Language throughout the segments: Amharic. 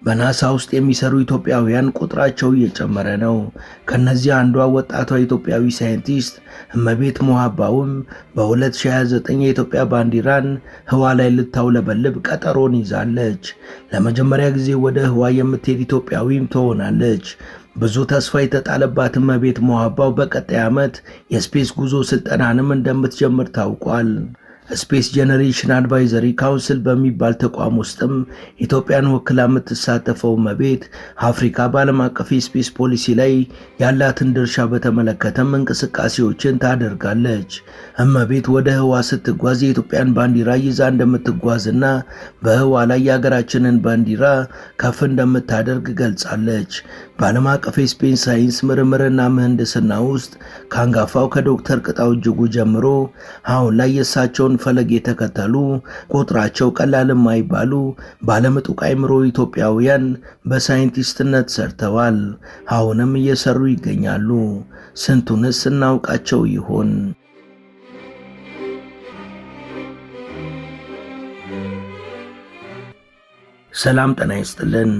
በናሳ ውስጥ የሚሰሩ ኢትዮጵያውያን ቁጥራቸው እየጨመረ ነው። ከነዚህ አንዷ ወጣቷ ኢትዮጵያዊ ሳይንቲስት እመቤት ሞሃባውም በ2029 የኢትዮጵያ ባንዲራን ህዋ ላይ ልታውለበልብ ቀጠሮን ይዛለች። ለመጀመሪያ ጊዜ ወደ ህዋ የምትሄድ ኢትዮጵያዊም ትሆናለች። ብዙ ተስፋ የተጣለባት እመቤት ሞሃባው በቀጣይ ዓመት የስፔስ ጉዞ ስልጠናንም እንደምትጀምር ታውቋል። ስፔስ ጄኔሬሽን አድቫይዘሪ ካውንስል በሚባል ተቋም ውስጥም ኢትዮጵያን ወክላ የምትሳተፈው እመቤት አፍሪካ በዓለም አቀፍ የስፔስ ፖሊሲ ላይ ያላትን ድርሻ በተመለከተም እንቅስቃሴዎችን ታደርጋለች። እመቤት ወደ ህዋ ስትጓዝ የኢትዮጵያን ባንዲራ ይዛ እንደምትጓዝና በህዋ ላይ የሀገራችንን ባንዲራ ከፍ እንደምታደርግ ገልጻለች። በዓለም አቀፍ የስፔስ ሳይንስ ምርምርና ምህንድስና ውስጥ ከአንጋፋው ከዶክተር ቅጣው እጅጉ ጀምሮ አሁን ላይ የእሳቸውን ፈለግ የተከተሉ ቁጥራቸው ቀላል የማይባሉ ባለምጡቅ አእምሮ ኢትዮጵያውያን በሳይንቲስትነት ሰርተዋል። አሁንም እየሰሩ ይገኛሉ። ስንቱንስ እናውቃቸው ይሆን? ሰላም ጤና ይስጥልን።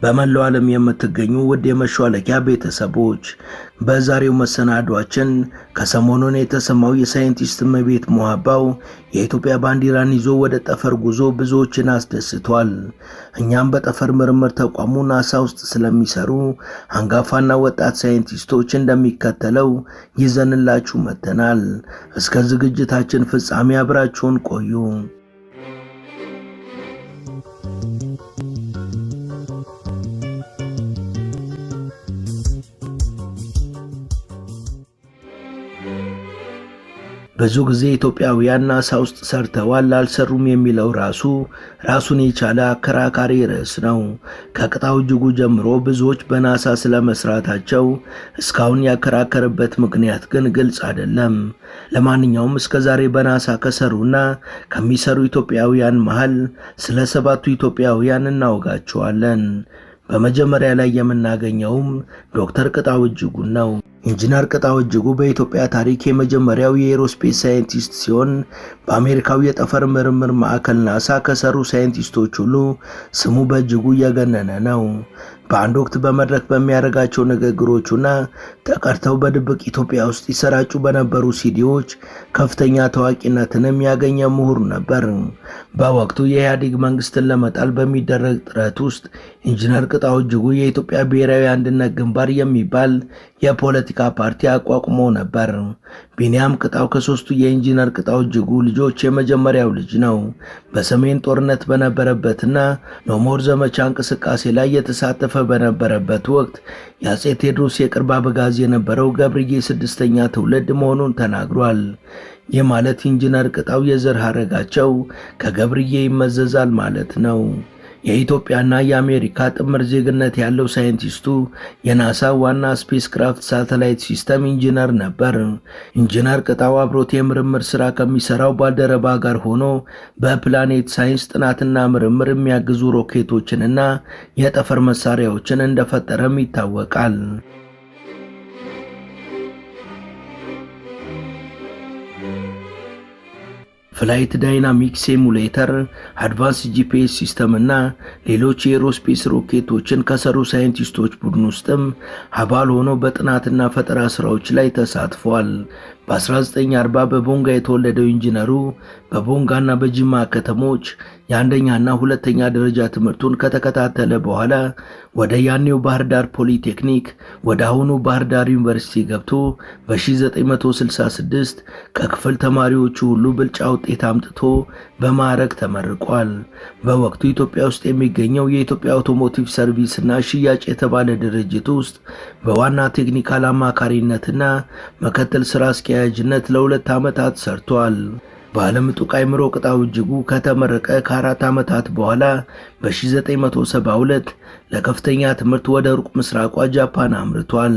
በመላው ዓለም የምትገኙ ውድ የመሿለኪያ ቤተሰቦች በዛሬው መሰናዷችን ከሰሞኑን የተሰማው የሳይንቲስት እመቤት ሞሃባው የኢትዮጵያ ባንዲራን ይዞ ወደ ጠፈር ጉዞ ብዙዎችን አስደስቷል። እኛም በጠፈር ምርምር ተቋሙ ናሳ ውስጥ ስለሚሰሩ አንጋፋና ወጣት ሳይንቲስቶች እንደሚከተለው ይዘንላችሁ መጥተናል። እስከ ዝግጅታችን ፍጻሜ አብራችሁን ቆዩ። ብዙ ጊዜ ኢትዮጵያውያን ናሳ ውስጥ ሰርተዋል አልሰሩም የሚለው ራሱን የቻለ አከራካሪ ርዕስ ነው። ከቅጣው እጅጉ ጀምሮ ብዙዎች በናሳ ስለመስራታቸው እስካሁን ያከራከረበት ምክንያት ግን ግልጽ አይደለም። ለማንኛውም እስከዛሬ በናሳ ከሰሩና ከሚሰሩ ኢትዮጵያውያን መሃል ስለ 7ቱ ኢትዮጵያውያን እናወጋቸዋለን። በመጀመሪያ ላይ የምናገኘውም ዶክተር ቅጣው እጅጉን ነው። ኢንጂነር ቅጣው እጅጉ በኢትዮጵያ ታሪክ የመጀመሪያው የኤሮስፔስ ሳይንቲስት ሲሆን በአሜሪካው የጠፈር ምርምር ማዕከል ናሳ ከሰሩ ሳይንቲስቶች ሁሉ ስሙ በእጅጉ የገነነ ነው። በአንድ ወቅት በመድረክ በሚያደርጋቸው ንግግሮቹና ተቀርተው በድብቅ ኢትዮጵያ ውስጥ ይሰራጩ በነበሩ ሲዲዎች ከፍተኛ ታዋቂነትንም ያገኘ ምሁር ነበር። በወቅቱ የኢህአዴግ መንግስትን ለመጣል በሚደረግ ጥረት ውስጥ ኢንጂነር ቅጣው እጅጉ የኢትዮጵያ ብሔራዊ አንድነት ግንባር የሚባል የፖለቲካ ፓርቲ አቋቁሞ ነበር። ቢንያም ቅጣው ከሶስቱ የኢንጂነር ቅጣው እጅጉ ልጆች የመጀመሪያው ልጅ ነው። በሰሜን ጦርነት በነበረበትና ኖሞር ዘመቻ እንቅስቃሴ ላይ የተሳተፈ በነበረበት ወቅት የአፄ ቴዎድሮስ የቅርብ አበጋዝ የነበረው ገብርዬ 6ኛ ትውልድ መሆኑን ተናግሯል። ይህ ማለት ኢንጂነር ቅጣው የዘር ሐረጋቸው ከገብርዬ ይመዘዛል ማለት ነው። የኢትዮጵያና የአሜሪካ ጥምር ዜግነት ያለው ሳይንቲስቱ የናሳ ዋና ስፔስ ክራፍት ሳተላይት ሲስተም ኢንጂነር ነበር። ኢንጂነር ቅጣው አብሮት የምርምር ሥራ ከሚሰራው ባልደረባ ጋር ሆኖ በፕላኔት ሳይንስ ጥናትና ምርምር የሚያግዙ ሮኬቶችንና የጠፈር መሳሪያዎችን እንደፈጠረም ይታወቃል። ፍላይት ዳይናሚክ ሲሙሌተር፣ አድቫንስ ጂፒኤስ ሲስተም እና ሌሎች የኤሮስፔስ ሮኬቶችን ከሰሩ ሳይንቲስቶች ቡድን ውስጥም አባል ሆኖ በጥናትና ፈጠራ ስራዎች ላይ ተሳትፏል። በ1940 በቦንጋ የተወለደው ኢንጂነሩ በቦንጋና በጅማ ከተሞች የአንደኛና ሁለተኛ ደረጃ ትምህርቱን ከተከታተለ በኋላ ወደ ያኔው ባህር ዳር ፖሊቴክኒክ ወደ አሁኑ ባህር ዳር ዩኒቨርሲቲ ገብቶ በ1966 ከክፍል ተማሪዎቹ ሁሉ ብልጫ ውጤት አምጥቶ በማዕረግ ተመርቋል። በወቅቱ ኢትዮጵያ ውስጥ የሚገኘው የኢትዮጵያ አውቶሞቲቭ ሰርቪስ እና ሽያጭ የተባለ ድርጅት ውስጥ በዋና ቴክኒካል አማካሪነትና ምክትል ስራ አስኪያጅነት ለ2 ዓመታት ሰርቷል። ባለምጡቅ አእምሮ ቅጣው እጅጉ ከተመረቀ ከ4 ዓመታት በኋላ በ1972 ለከፍተኛ ትምህርት ወደ ሩቅ ምስራቋ ጃፓን አምርቷል።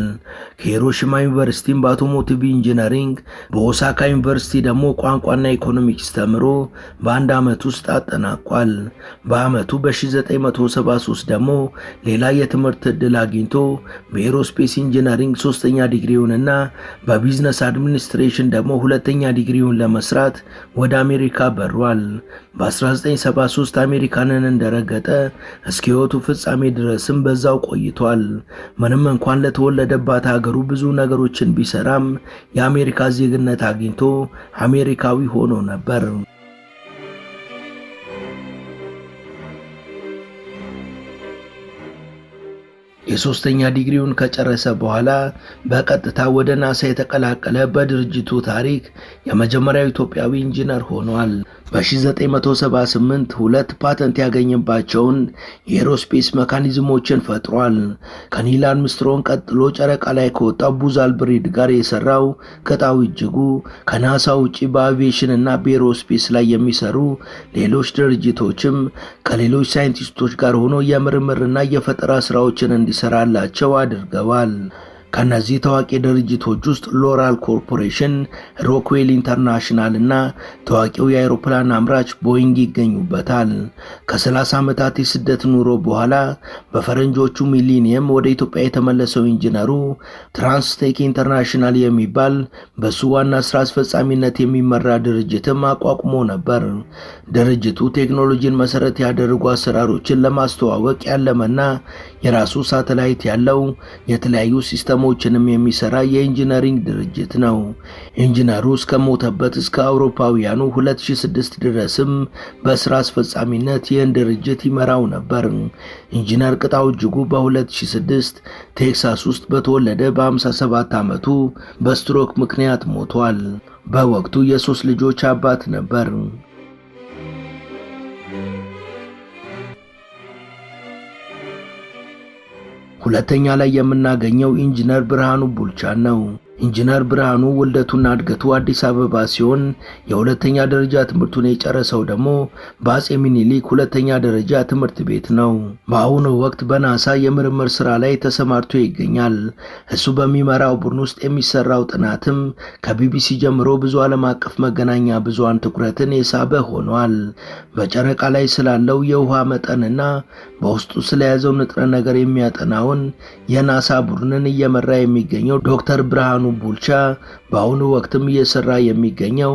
ከሂሮሺማ ዩኒቨርሲቲም በአውቶሞቲቭ ኢንጂነሪንግ፣ በኦሳካ ዩኒቨርሲቲ ደግሞ ቋንቋና ኢኮኖሚክስ ተምሮ በአንድ ዓመት ውስጥ አጠናቋል። በዓመቱ በ1973 ደግሞ ሌላ የትምህርት ዕድል አግኝቶ በኤሮስፔስ ኢንጂነሪንግ ሶስተኛ ዲግሪውንና በቢዝነስ አድሚኒስትሬሽን ደግሞ ሁለተኛ ዲግሪውን ለመስራት ወደ አሜሪካ በሯል። በ1973 አሜሪካንን እንደረገጠ እስከ ሕይወቱ ፍጻሜ ድረስም በዛው ቆይቷል። ምንም እንኳን ለተወለደባት ሀገሩ ብዙ ነገሮችን ቢሰራም የአሜሪካ ዜግነት አግኝቶ አሜሪካዊ ሆኖ ነበር። የሶስተኛ ዲግሪውን ከጨረሰ በኋላ በቀጥታ ወደ ናሳ የተቀላቀለ በድርጅቱ ታሪክ የመጀመሪያው ኢትዮጵያዊ ኢንጂነር ሆኗል። በ1978 ሁለት ፓተንት ያገኘባቸውን የኤሮስፔስ ሜካኒዝሞችን ፈጥሯል። ከኒል አርምስትሮንግ ቀጥሎ ጨረቃ ላይ ከወጣው ቡዝ አልድሪን ጋር የሰራው ቅጣው እጅጉ ከናሳ ውጪ በአቪዬሽን እና በኤሮስፔስ ላይ የሚሰሩ ሌሎች ድርጅቶችም ከሌሎች ሳይንቲስቶች ጋር ሆኖ የምርምርና የፈጠራ ስራዎችን እንዲሰራላቸው አድርገዋል። ከነዚህ ታዋቂ ድርጅቶች ውስጥ ሎራል ኮርፖሬሽን፣ ሮክዌል ኢንተርናሽናል እና ታዋቂው የአውሮፕላን አምራች ቦይንግ ይገኙበታል። ከ30 ዓመታት የስደት ኑሮ በኋላ በፈረንጆቹ ሚሊኒየም ወደ ኢትዮጵያ የተመለሰው ኢንጂነሩ ትራንስቴክ ኢንተርናሽናል የሚባል በሱ ዋና ስራ አስፈጻሚነት የሚመራ ድርጅትም አቋቁሞ ነበር። ድርጅቱ ቴክኖሎጂን መሰረት ያደረጉ አሰራሮችን ለማስተዋወቅ ያለመና የራሱ ሳተላይት ያለው የተለያዩ ሲስተሞችንም የሚሰራ የኢንጂነሪንግ ድርጅት ነው። ኢንጂነሩ እስከሞተበት እስከ አውሮፓውያኑ 2006 ድረስም በስራ አስፈጻሚነት ይህን ድርጅት ይመራው ነበር። ኢንጂነር ቅጣው እጅጉ በ2006 ቴክሳስ ውስጥ በተወለደ በ57 ዓመቱ በስትሮክ ምክንያት ሞቷል። በወቅቱ የ3 ልጆች አባት ነበር። ሁለተኛ ላይ የምናገኘው ኢንጂነር ብርሃኑ ቡልቻን ነው። ኢንጂነር ብርሃኑ ውልደቱና እድገቱ አዲስ አበባ ሲሆን የሁለተኛ ደረጃ ትምህርቱን የጨረሰው ደግሞ በአጼ ሚኒሊክ ሁለተኛ ደረጃ ትምህርት ቤት ነው። በአሁኑ ወቅት በናሳ የምርምር ስራ ላይ ተሰማርቶ ይገኛል። እሱ በሚመራው ቡድን ውስጥ የሚሰራው ጥናትም ከቢቢሲ ጀምሮ ብዙ ዓለም አቀፍ መገናኛ ብዙሃን ትኩረትን የሳበ ሆኗል። በጨረቃ ላይ ስላለው የውሃ መጠንና በውስጡ ስለያዘው ንጥረ ነገር የሚያጠናውን የናሳ ቡድንን እየመራ የሚገኘው ዶክተር ብርሃኑ ቡልቻ በአሁኑ ወቅትም እየሰራ የሚገኘው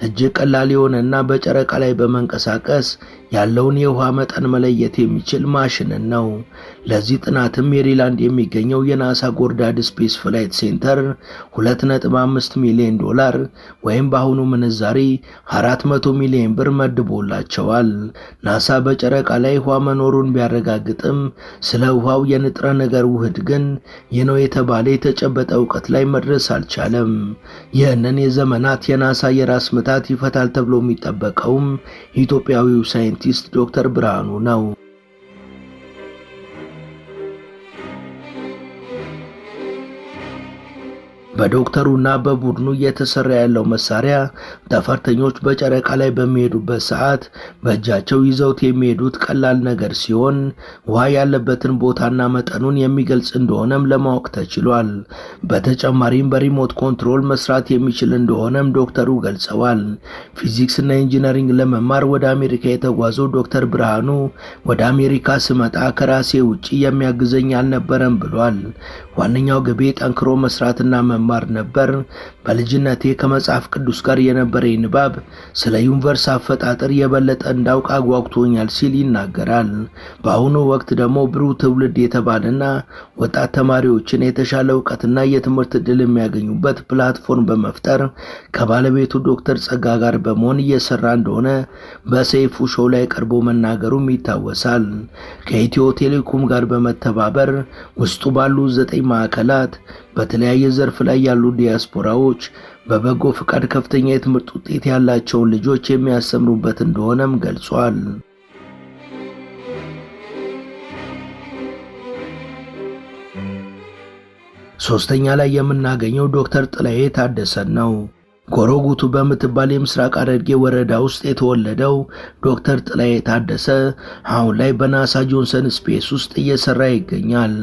እጅግ ቀላል የሆነና በጨረቃ ላይ በመንቀሳቀስ ያለውን የውሃ መጠን መለየት የሚችል ማሽንን ነው። ለዚህ ጥናትም ሜሪላንድ የሚገኘው የናሳ ጎርዳድ ስፔስ ፍላይት ሴንተር $2.5 ሚሊዮን ወይም በአሁኑ ምንዛሪ 400 ሚሊዮን ብር መድቦላቸዋል። ናሳ በጨረቃ ላይ ውሃ መኖሩን ቢያረጋግጥም ስለ ውሃው የንጥረ ነገር ውህድ ግን ይህ ነው የተባለ የተጨበጠ እውቀት ላይ መድረስ አልቻለም። ይህንን የዘመናት የናሳ የራስ ምታት ይፈታል ተብሎ የሚጠበቀውም ኢትዮጵያዊው ሳይንቲስት ዶክተር ብርሃኑ ነው። በዶክተሩና በቡድኑ እየተሰራ ያለው መሳሪያ ጠፈርተኞች በጨረቃ ላይ በሚሄዱበት ሰዓት በእጃቸው ይዘውት የሚሄዱት ቀላል ነገር ሲሆን ውሃ ያለበትን ቦታና መጠኑን የሚገልጽ እንደሆነም ለማወቅ ተችሏል። በተጨማሪም በሪሞት ኮንትሮል መስራት የሚችል እንደሆነም ዶክተሩ ገልጸዋል። ፊዚክስና ኢንጂነሪንግ ለመማር ወደ አሜሪካ የተጓዘው ዶክተር ብርሃኑ ወደ አሜሪካ ስመጣ ከራሴ ውጪ የሚያግዘኝ አልነበረም ብሏል። ዋነኛው ግቤ ጠንክሮ መስራትና መማር ነበር። በልጅነቴ ከመጽሐፍ ቅዱስ ጋር የነበረኝ ንባብ ስለ ዩኒቨርስ አፈጣጠር የበለጠ እንዳውቅ አጓጉቶኛል ሲል ይናገራል። በአሁኑ ወቅት ደግሞ ብሩህ ትውልድ የተባለና ወጣት ተማሪዎችን የተሻለ እውቀትና የትምህርት ዕድል የሚያገኙበት ፕላትፎርም በመፍጠር ከባለቤቱ ዶክተር ጸጋ ጋር በመሆን እየሰራ እንደሆነ በሰይፉ ሾው ላይ ቀርቦ መናገሩም ይታወሳል። ከኢትዮ ቴሌኮም ጋር በመተባበር ውስጡ ባሉ 9 ማዕከላት በተለያየ ዘርፍ ላይ ያሉ ዲያስፖራዎች በበጎ ፍቃድ ከፍተኛ የትምህርት ውጤት ያላቸውን ልጆች የሚያስተምሩበት እንደሆነም ገልጿል። ሶስተኛ ላይ የምናገኘው ዶክተር ጥላዬ ታደሰን ነው። ጎሮጉቱ በምትባል የምስራቅ ሐረርጌ ወረዳ ውስጥ የተወለደው ዶክተር ጥላዬ ታደሰ አሁን ላይ በናሳ ጆንሰን ስፔስ ውስጥ እየሰራ ይገኛል።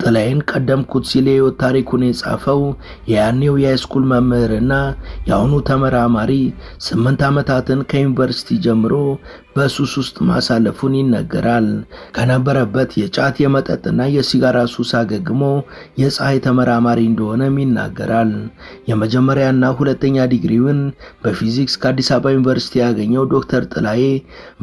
ጥላዬን ቀደምኩት ሲል የህይወት ታሪኩን የጻፈው የያኔው የሃይስኩል መምህርና የአሁኑ ተመራማሪ 8 ዓመታትን ከዩኒቨርሲቲ ጀምሮ በሱስ ውስጥ ማሳለፉን ይነገራል። ከነበረበት የጫት የመጠጥና የሲጋራ ሱስ አገግሞ የፀሐይ ተመራማሪ እንደሆነም ይናገራል። የመጀመሪያና ሁለተኛ ዲግሪውን በፊዚክስ ከአዲስ አበባ ዩኒቨርሲቲ ያገኘው ዶክተር ጥላዬ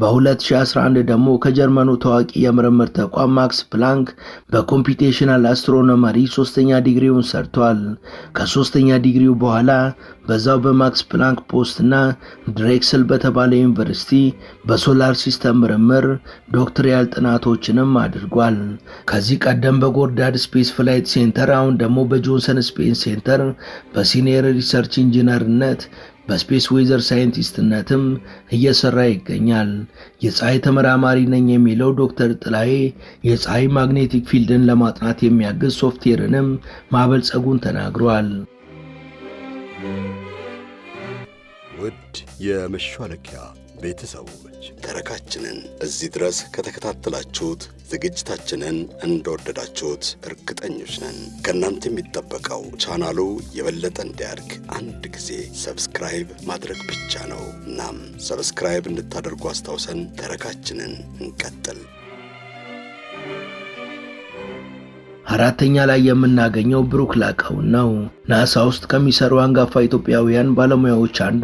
በ2011 ደግሞ ከጀርመኑ ታዋቂ የምርምር ተቋም ማክስ ፕላንክ በኮምፒውቴሽናል አስትሮኖመሪ 3ኛ ዲግሪውን ሰርቷል። ከ3ኛ ዲግሪው በኋላ በዛው በማክስ ፕላንክ ፖስትና ድሬክስል በተባለ ዩኒቨርሲቲ በሶላር ሲስተም ምርምር ዶክትሪያል ጥናቶችንም አድርጓል። ከዚህ ቀደም በጎርዳድ ስፔስ ፍላይት ሴንተር አሁን ደግሞ በጆንሰን ስፔስ ሴንተር በሲኒየር ሪሰርች ኢንጂነርነት በስፔስ ዌዘር ሳይንቲስትነትም እየሰራ ይገኛል። የፀሐይ ተመራማሪ ነኝ የሚለው ዶክተር ጥላዬ የፀሐይ ማግኔቲክ ፊልድን ለማጥናት የሚያግዝ ሶፍትዌርንም ማበልጸጉን ተናግሯል። ውድ የመሿለኪያ ቤተሰቦች ተረካችንን እዚህ ድረስ ከተከታተላችሁት ዝግጅታችንን እንደወደዳችሁት እርግጠኞች ነን። ከእናንተ የሚጠበቀው ቻናሉ የበለጠ እንዲያድግ አንድ ጊዜ ሰብስክራይብ ማድረግ ብቻ ነው። እናም ሰብስክራይብ እንድታደርጉ አስታውሰን ተረካችንን እንቀጥል። አራተኛ ላይ የምናገኘው ብሩክ ላቀው ነው። ናሳ ውስጥ ከሚሰሩ አንጋፋ ኢትዮጵያውያን ባለሙያዎች አንዱ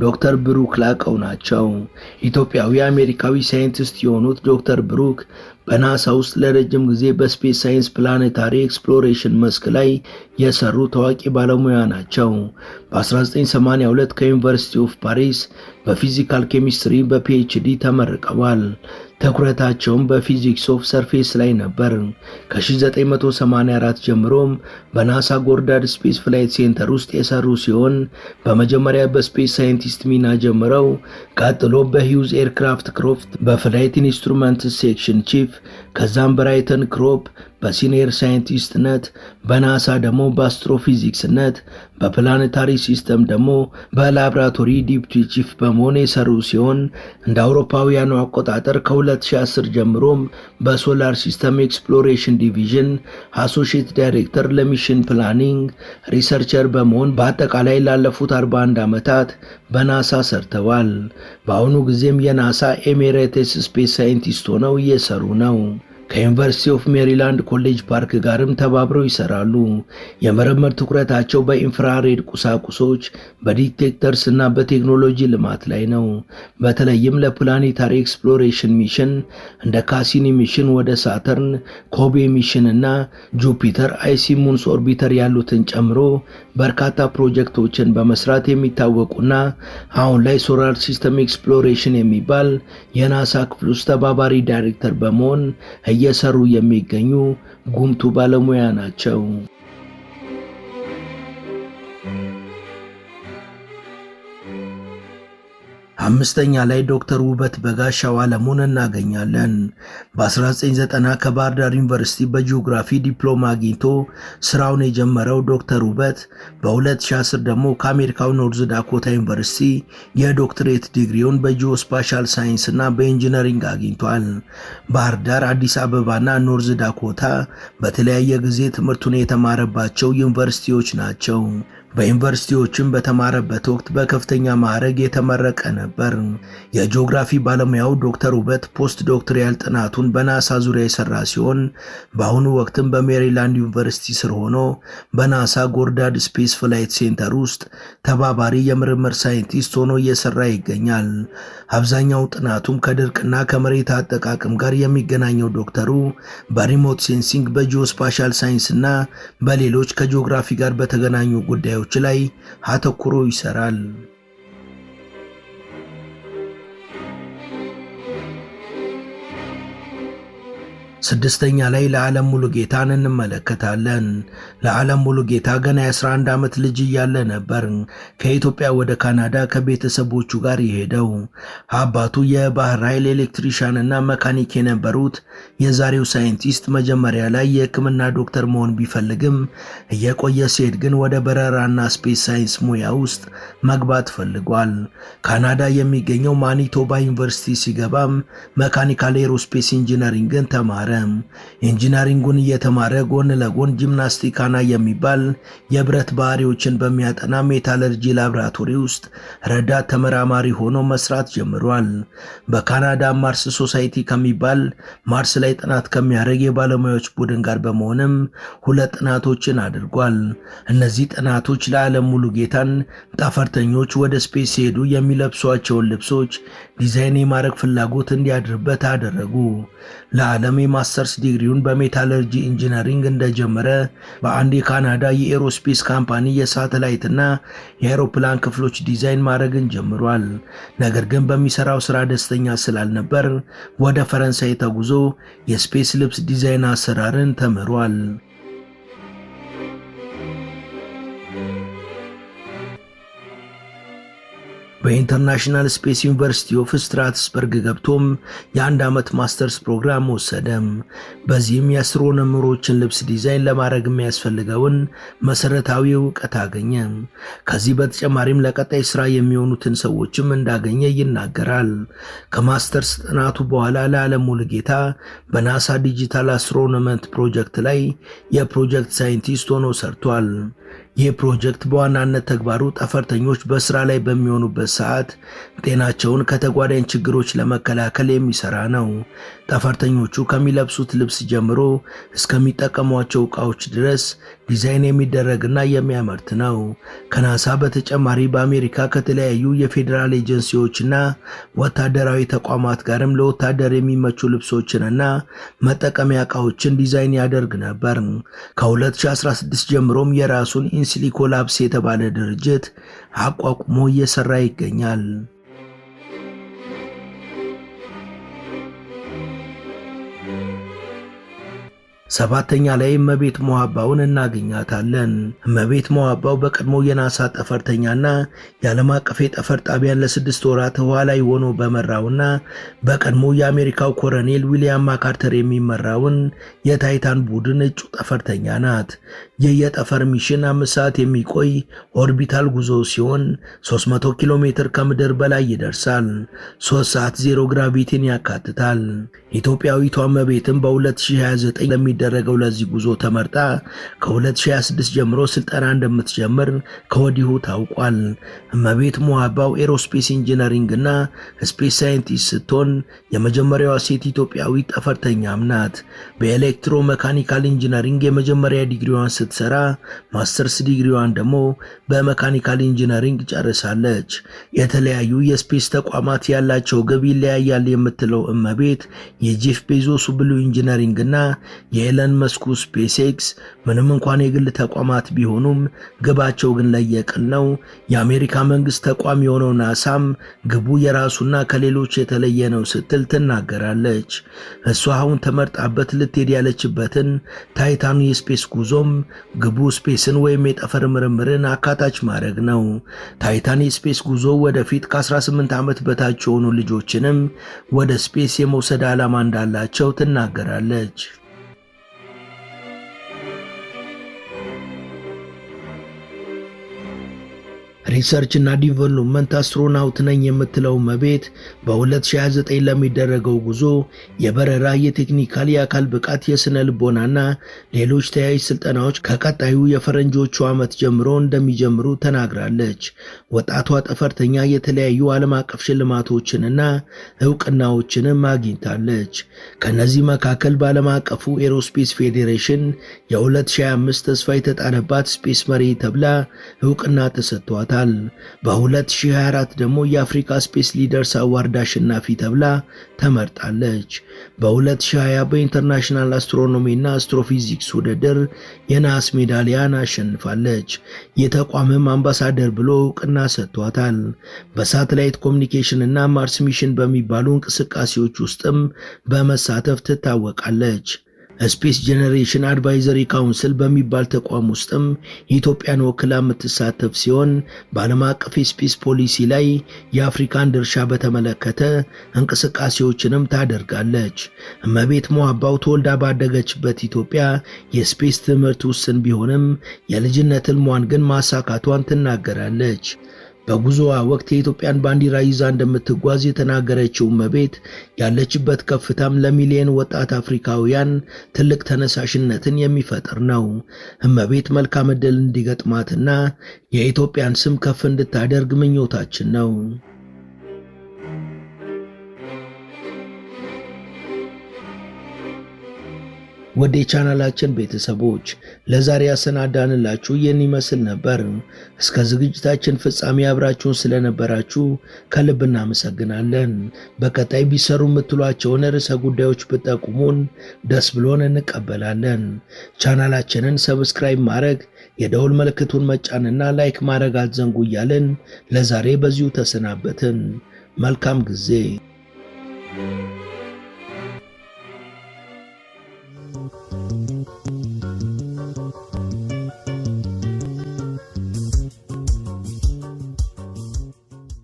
ዶክተር ብሩክ ላቀው ናቸው። ኢትዮጵያዊ አሜሪካዊ ሳይንቲስት የሆኑት ዶክተር ብሩክ በናሳ ውስጥ ለረጅም ጊዜ በስፔስ ሳይንስ ፕላኔታሪ ኤክስፕሎሬሽን መስክ ላይ የሰሩ ታዋቂ ባለሙያ ናቸው። በ1982 ከዩኒቨርሲቲ ኦፍ ፓሪስ በፊዚካል ኬሚስትሪ በፒኤችዲ ተመርቀዋል። ትኩረታቸውም በፊዚክስ ኦፍ ሰርፌስ ላይ ነበር። ከ1984 ጀምሮም በናሳ ጎርዳድ ስፔስ ፍላይት ሴንተር ውስጥ የሰሩ ሲሆን በመጀመሪያ በስፔስ ሳይንቲስት ሚና ጀምረው ቀጥሎ በሂውዝ ኤርክራፍት ክሮፍት በፍላይት ኢንስትሩመንት ሴክሽን ቺፍ ከዛም በራይተን ክሮፕ በሲኒየር ሳይንቲስትነት በናሳ ደግሞ በአስትሮፊዚክስነት በፕላኔታሪ ሲስተም ደግሞ በላብራቶሪ ዲፕቲ ቺፍ በመሆን የሰሩ ሲሆን እንደ አውሮፓውያኑ አቆጣጠር ከ2010 ጀምሮም በሶላር ሲስተም ኤክስፕሎሬሽን ዲቪዥን አሶሺየት ዳይሬክተር ለሚሽን ፕላኒንግ ሪሰርቸር በመሆን በአጠቃላይ ላለፉት 41 ዓመታት በናሳ ሰርተዋል። በአሁኑ ጊዜም የናሳ ኤሜሬትስ ስፔስ ሳይንቲስት ሆነው እየሰሩ ነው። ከዩኒቨርሲቲ ኦፍ ሜሪላንድ ኮሌጅ ፓርክ ጋርም ተባብረው ይሰራሉ። የምርምር ትኩረታቸው በኢንፍራሬድ ቁሳቁሶች፣ በዲቴክተርስ እና በቴክኖሎጂ ልማት ላይ ነው። በተለይም ለፕላኔታሪ ኤክስፕሎሬሽን ሚሽን እንደ ካሲኒ ሚሽን ወደ ሳተርን፣ ኮቤ ሚሽን እና ጁፒተር አይሲ ሙንስ ኦርቢተር ያሉትን ጨምሮ በርካታ ፕሮጀክቶችን በመስራት የሚታወቁና አሁን ላይ ሶላር ሲስተም ኤክስፕሎሬሽን የሚባል የናሳ ክፍል ውስጥ ተባባሪ ዳይሬክተር በመሆን እየሰሩ የሚገኙ ጉምቱ ባለሙያ ናቸው። አምስተኛ ላይ ዶክተር ውበት በጋሻው አለሙን እናገኛለን። በ1990 ከባህር ዳር ዩኒቨርሲቲ በጂኦግራፊ ዲፕሎማ አግኝቶ ስራውን የጀመረው ዶክተር ውበት በ2010 ደግሞ ከአሜሪካው ኖርዝ ዳኮታ ዩኒቨርሲቲ የዶክትሬት ዲግሪውን በጂኦስፓሻል ሳይንስ እና በኢንጂነሪንግ አግኝቷል። ባህር ዳር፣ አዲስ አበባና ኖርዝ ዳኮታ በተለያየ ጊዜ ትምህርቱን የተማረባቸው ዩኒቨርሲቲዎች ናቸው። በዩኒቨርሲቲዎችም በተማረበት ወቅት በከፍተኛ ማዕረግ የተመረቀ ነበር። የጂኦግራፊ ባለሙያው ዶክተር ውበት ፖስት ዶክትሪያል ጥናቱን በናሳ ዙሪያ የሰራ ሲሆን በአሁኑ ወቅትም በሜሪላንድ ዩኒቨርሲቲ ስር ሆኖ በናሳ ጎርዳድ ስፔስ ፍላይት ሴንተር ውስጥ ተባባሪ የምርምር ሳይንቲስት ሆኖ እየሰራ ይገኛል። አብዛኛው ጥናቱም ከድርቅና ከመሬት አጠቃቀም ጋር የሚገናኘው ዶክተሩ በሪሞት ሴንሲንግ፣ በጂኦስፓሻል ሳይንስና በሌሎች ከጂኦግራፊ ጋር በተገናኙ ጉዳዮች ላይ አተኩሮ ይሰራል። ስድስተኛ ላይ ለዓለም ሙሉጌታን እንመለከታለን። ለዓለም ሙሉጌታ ገና የ11 ዓመት ልጅ እያለ ነበር ከኢትዮጵያ ወደ ካናዳ ከቤተሰቦቹ ጋር የሄደው። አባቱ የባህር ኃይል ኤሌክትሪሻንና መካኒክ የነበሩት የዛሬው ሳይንቲስት መጀመሪያ ላይ የሕክምና ዶክተር መሆን ቢፈልግም እየቆየ ሲሄድ ግን ወደ በረራና ስፔስ ሳይንስ ሙያ ውስጥ መግባት ፈልጓል። ካናዳ የሚገኘው ማኒቶባ ዩኒቨርሲቲ ሲገባም መካኒካል ኤሮስፔስ ኢንጂነሪንግን ተማረ። ኢንጂነሪንጉን እየተማረ ጎን ለጎን ጂምናስቲካና የሚባል የብረት ባህሪዎችን በሚያጠና ሜታለርጂ ላብራቶሪ ውስጥ ረዳት ተመራማሪ ሆኖ መስራት ጀምሯል። በካናዳ ማርስ ሶሳይቲ ከሚባል ማርስ ላይ ጥናት ከሚያደርግ የባለሙያዎች ቡድን ጋር በመሆንም 2 ጥናቶችን አድርጓል። እነዚህ ጥናቶች ለዓለም ሙሉጌታን ጠፈርተኞች ወደ ስፔስ ሲሄዱ የሚለብሷቸውን ልብሶች ዲዛይን የማድረግ ፍላጎት እንዲያድርበት አደረጉ። ለዓለም የማስተርስ ዲግሪውን በሜታለርጂ ኢንጂነሪንግ እንደጀመረ በአንድ የካናዳ የኤሮስፔስ ካምፓኒ የሳተላይትና የአውሮፕላን ክፍሎች ዲዛይን ማድረግን ጀምሯል። ነገር ግን በሚሰራው ስራ ደስተኛ ስላልነበር ወደ ፈረንሳይ ተጉዞ የስፔስ ልብስ ዲዛይን አሰራርን ተምሯል። በኢንተርናሽናል ስፔስ ዩኒቨርሲቲ ኦፍ ስትራስበርግ ገብቶም የ1 ዓመት ማስተርስ ፕሮግራም ወሰደም። በዚህም የአስትሮኖመሮችን ልብስ ዲዛይን ለማድረግ የሚያስፈልገውን መሰረታዊ ዕውቀት አገኘ። ከዚህ በተጨማሪም ለቀጣይ ስራ የሚሆኑትን ሰዎችም እንዳገኘ ይናገራል። ከማስተርስ ጥናቱ በኋላ ለዓለም ሙሉጌታ በናሳ ዲጂታል አስትሮኖመንት ፕሮጀክት ላይ የፕሮጀክት ሳይንቲስት ሆኖ ሰርቷል። ይህ ፕሮጀክት በዋናነት ተግባሩ ጠፈርተኞች በስራ ላይ በሚሆኑበት ሰዓት ጤናቸውን ከተጓዳኝ ችግሮች ለመከላከል የሚሰራ ነው። ጠፈርተኞቹ ከሚለብሱት ልብስ ጀምሮ እስከሚጠቀሟቸው ዕቃዎች ድረስ ዲዛይን የሚደረግና የሚያመርት ነው። ከናሳ በተጨማሪ በአሜሪካ ከተለያዩ የፌዴራል ኤጀንሲዎችና ወታደራዊ ተቋማት ጋርም ለወታደር የሚመቹ ልብሶችንና መጠቀሚያ ዕቃዎችን ዲዛይን ያደርግ ነበር። ከ2016 ጀምሮም የራሱን ኢንሲሊኮ ላብስ የተባለ ድርጅት አቋቁሞ እየሰራ ይገኛል። ሰባተኛ ላይ እመቤት ሞሃባውን እናገኛታለን። እመቤት ሞሃባው በቀድሞ የናሳ ጠፈርተኛና የዓለም አቀፍ የጠፈር ጣቢያን ለ6 ወራት ህዋ ላይ ሆኖ በመራውና በቀድሞ የአሜሪካው ኮሎኔል ዊሊያም ማካርተር የሚመራውን የታይታን ቡድን እጩ ጠፈርተኛ ናት። ይህ የጠፈር ሚሽን 5 ሰዓት የሚቆይ ኦርቢታል ጉዞ ሲሆን 300 ኪሎ ሜትር ከምድር በላይ ይደርሳል። 3 ሰዓት ዜሮ ግራቪቲን ያካትታል። ኢትዮጵያዊቷ እመቤትም በ2029 ለሚደረገው ለዚህ ጉዞ ተመርጣ ከ2026 ጀምሮ ስልጠና እንደምትጀምር ከወዲሁ ታውቋል። እመቤት ሞሃባው ኤሮስፔስ ኢንጂነሪንግና ስፔስ ሳይንቲስት ስትሆን የመጀመሪያዋ ሴት ኢትዮጵያዊ ጠፈርተኛም ናት። በኤሌክትሮ መካኒካል ኢንጂነሪንግ የመጀመሪያ ዲግሪዋን ስትሰራ ማስተርስ ዲግሪዋን ደግሞ በመካኒካል ኢንጂነሪንግ ጨርሳለች። የተለያዩ የስፔስ ተቋማት ያላቸው ግብ ይለያያል የምትለው እመቤት የጄፍ ቤዞስ ብሉ ኢንጂነሪንግ እና የኤለን መስኩ ስፔስ ኤክስ ምንም እንኳን የግል ተቋማት ቢሆኑም ግባቸው ግን ለየቅል ነው። የአሜሪካ መንግስት ተቋም የሆነው ናሳም ግቡ የራሱና ከሌሎች የተለየ ነው ስትል ትናገራለች። እሷ አሁን ተመርጣበት ልትሄድ ያለችበትን ታይታኑ የስፔስ ጉዞም ግቡ ስፔስን ወይም የጠፈር ምርምርን አካታች ማድረግ ነው። ታይታን የስፔስ ጉዞ ወደፊት ከ18 ዓመት በታች የሆኑ ልጆችንም ወደ ስፔስ የመውሰድ ዓላማ እንዳላቸው ትናገራለች። ሪሰርች እና ዲቨሎፕመንት አስትሮናውት ነኝ የምትለው እመቤት በ2029 ለሚደረገው ጉዞ የበረራ፣ የቴክኒካል፣ የአካል ብቃት፣ የስነ ልቦናና ሌሎች ተያያዥ ስልጠናዎች ከቀጣዩ የፈረንጆቹ ዓመት ጀምሮ እንደሚጀምሩ ተናግራለች። ወጣቷ ጠፈርተኛ የተለያዩ ዓለም አቀፍ ሽልማቶችንና እውቅናዎችንም አግኝታለች። ከነዚህ መካከል በዓለም አቀፉ ኤሮስፔስ ፌዴሬሽን የ2025 ተስፋ የተጣለባት ስፔስ መሪ ተብላ እውቅና ተሰጥቷታል። ሰጥቷታል። በ2024 ደግሞ የአፍሪካ ስፔስ ሊደርስ አዋርድ አሸናፊ ተብላ ተመርጣለች። በ2020 በኢንተርናሽናል አስትሮኖሚ እና አስትሮፊዚክስ ውድድር የነሐስ ሜዳሊያን አሸንፋለች። የተቋምም አምባሳደር ብሎ እውቅና ሰጥቷታል። በሳተላይት ኮሙኒኬሽን እና ማርስ ሚሽን በሚባሉ እንቅስቃሴዎች ውስጥም በመሳተፍ ትታወቃለች። ስፔስ ጄኔሬሽን አድቫይዘሪ ካውንስል በሚባል ተቋም ውስጥም ኢትዮጵያን ወክላ የምትሳተፍ ሲሆን በዓለም አቀፍ የስፔስ ፖሊሲ ላይ የአፍሪካን ድርሻ በተመለከተ እንቅስቃሴዎችንም ታደርጋለች። እመቤት ሞአባው ተወልዳ ባደገችበት ኢትዮጵያ የስፔስ ትምህርት ውስን ቢሆንም የልጅነት ሕልሟን ግን ማሳካቷን ትናገራለች። በጉዞዋ ወቅት የኢትዮጵያን ባንዲራ ይዛ እንደምትጓዝ የተናገረችው እመቤት ያለችበት ከፍታም ለሚሊዮን ወጣት አፍሪካውያን ትልቅ ተነሳሽነትን የሚፈጥር ነው። እመቤት መልካም ዕድል እንዲገጥማትና የኢትዮጵያን ስም ከፍ እንድታደርግ ምኞታችን ነው። ወደ ቻናላችን ቤተሰቦች ለዛሬ ያሰናዳንላችሁ ይህን ይመስል ነበር። እስከ ዝግጅታችን ፍጻሜ አብራችሁን ስለነበራችሁ ከልብ እናመሰግናለን። በቀጣይ ቢሰሩ የምትሏቸውን ርዕሰ ጉዳዮች ብጠቁሙን ደስ ብሎን እንቀበላለን። ቻናላችንን ሰብስክራይብ ማድረግ፣ የደውል ምልክቱን መጫንና ላይክ ማድረግ አትዘንጉ እያልን ለዛሬ በዚሁ ተሰናበትን። መልካም ጊዜ።